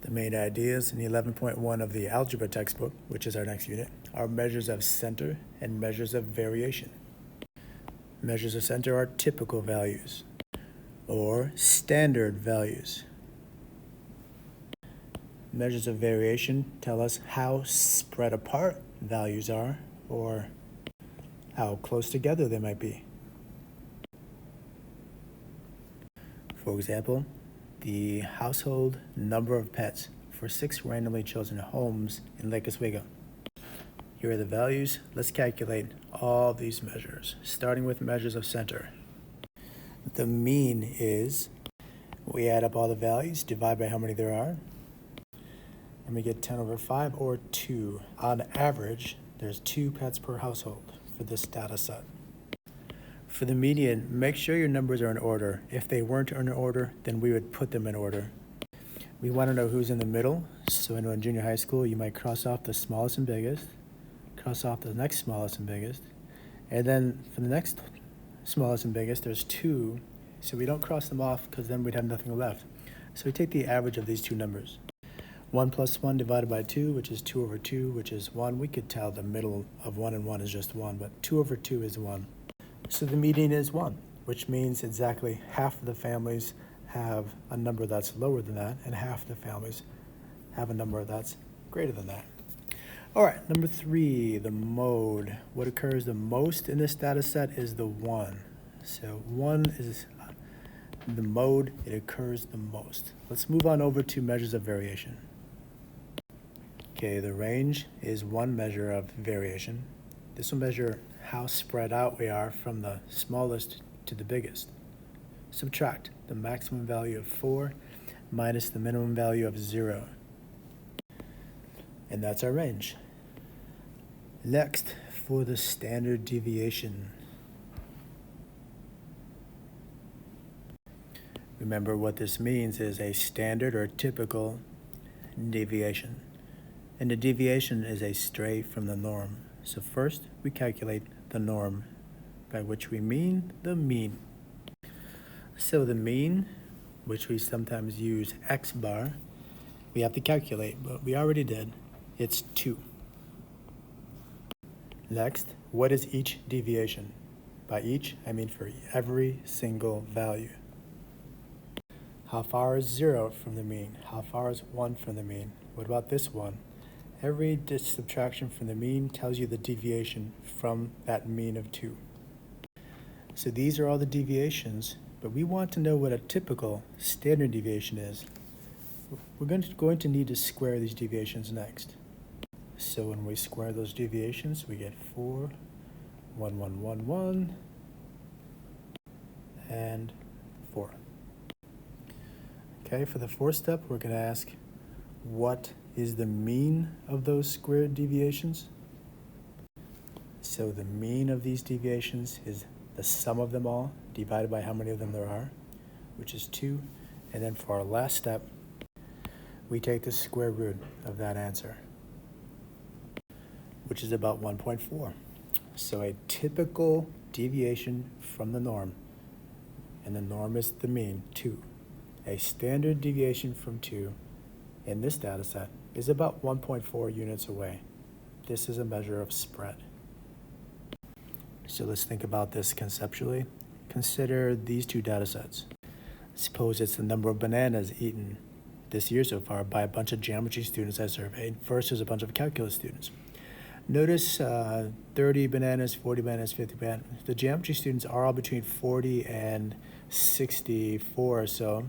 The main ideas in 11.1 of the algebra textbook, which is our next unit, are measures of center and measures of variation. Measures of center are typical values or standard values. Measures of variation tell us how spread apart values are or how close together they might be. For example, the household number of pets for 6 randomly chosen homes in Lake Oswego. Here are the values. Let's calculate all these measures, starting with measures of center. The mean is, we add up all the values, divide by how many there are, and we get 10 over 5 or 2. On average, there's 2 pets per household for this data set. For the median, make sure your numbers are in order. If they weren't in order, then we would put them in order. We want to know who's in the middle. So in junior high school, you might cross off the smallest and biggest, cross off the next smallest and biggest, and then for the next smallest and biggest, there's 2. So we don't cross them off because then we'd have nothing left. So we take the average of these 2 numbers. 1 plus 1 divided by 2, which is 2 over 2, which is 1. We could tell the middle of 1 and 1 is just 1, but 2 over 2 is 1. So the median is 1, which means exactly half of the families have a number that's lower than that, and half the families have a number that's greater than that. All right, number 3, the mode. What occurs the most in this data set is the 1. So 1 is the mode, it occurs the most. Let's move on over to measures of variation. Okay, the range is one measure of variation. This will measure how spread out we are from the smallest to the biggest. Subtract the maximum value of 4 minus the minimum value of 0. And that's our range. Next, for the standard deviation. Remember, what this means is a standard or typical deviation. And a deviation is a stray from the norm. So first, we calculate the norm, by which we mean the mean. So the mean, which we sometimes use x bar, we have to calculate, but we already did. It's 2. Next, what is each deviation? By each, I mean for every single value. How far is 0 from the mean? How far is 1 from the mean? What about this one? Every subtraction from the mean tells you the deviation from that mean of 2. So these are all the deviations, but we want to know what a typical standard deviation is. We're going to need to square these deviations next. So when we square those deviations, we get 4, 1, 1, 1, 1, and 4. Okay, for the fourth step, we're going to ask, what is the mean of those squared deviations? So the mean of these deviations is the sum of them all divided by how many of them there are, which is 2. And then for our last step, we take the square root of that answer, which is about 1.4. So a typical deviation from the norm, and the norm is the mean, 2. A standard deviation from 2 in this data set is about 1.4 units away. This is a measure of spread. So let's think about this conceptually. Consider these 2 data sets. Suppose it's the number of bananas eaten this year so far by a bunch of geometry students I surveyed versus a bunch of calculus students. Notice 30 bananas, 40 bananas, 50 bananas. The geometry students are all between 40 and 64 or so,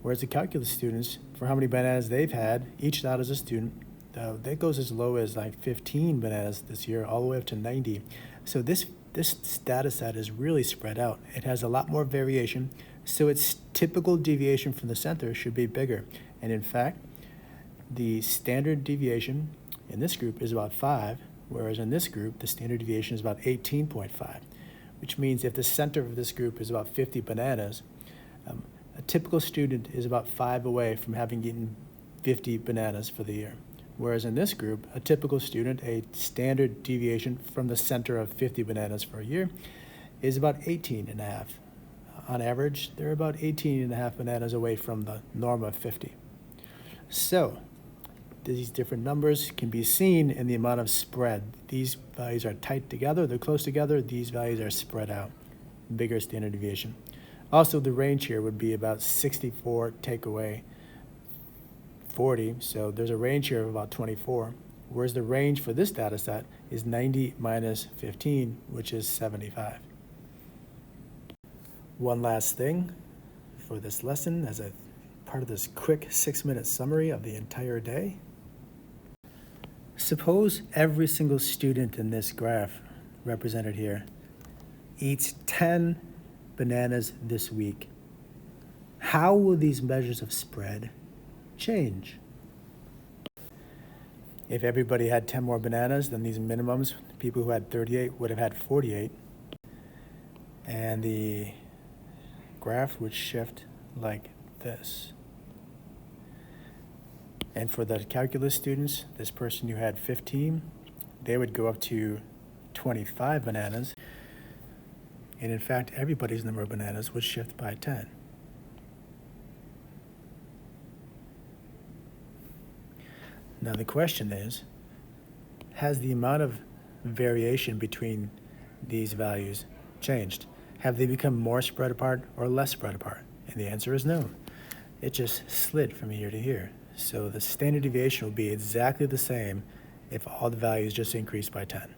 whereas the calculus students, for how many bananas they've had, each out as a student, that goes as low as like 15 bananas this year, all the way up to 90. So this data set is really spread out. It has a lot more variation, so its typical deviation from the center should be bigger. And in fact, the standard deviation in this group is about 5, whereas in this group, the standard deviation is about 18.5, which means if the center of this group is about 50 bananas, a typical student is about 5 away from having eaten 50 bananas for the year. Whereas in this group, a typical student, a standard deviation from the center of 50 bananas for a year, is about 18.5. On average, they're about 18.5 bananas away from the norm of 50. So these different numbers can be seen in the amount of spread. These values are tight together, they're close together, these values are spread out, bigger standard deviation. Also, the range here would be about 64 take away 40, so there's a range here of about 24, whereas the range for this data set is 90 minus 15, which is 75. One last thing for this lesson as a part of this quick 6-minute summary of the entire day. Suppose every single student in this graph represented here eats 10 bananas this week. How will these measures of spread change? If everybody had 10 more bananas, then these minimums, people who had 38 would have had 48. And the graph would shift like this. And for the calculus students, this person who had 15, they would go up to 25 bananas. And in fact, everybody's number of bananas would shift by 10. Now the question is, has the amount of variation between these values changed? Have they become more spread apart or less spread apart? And the answer is no. It just slid from here to here. So the standard deviation will be exactly the same if all the values just increased by 10.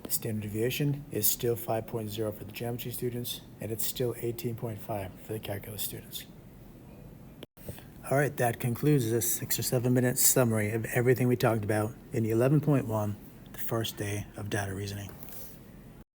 The standard deviation is still 5.0 for the geometry students, and it's still 18.5 for the calculus students. All right, that concludes this 6 or 7 minute summary of everything we talked about in the 11.1, the first day of data reasoning.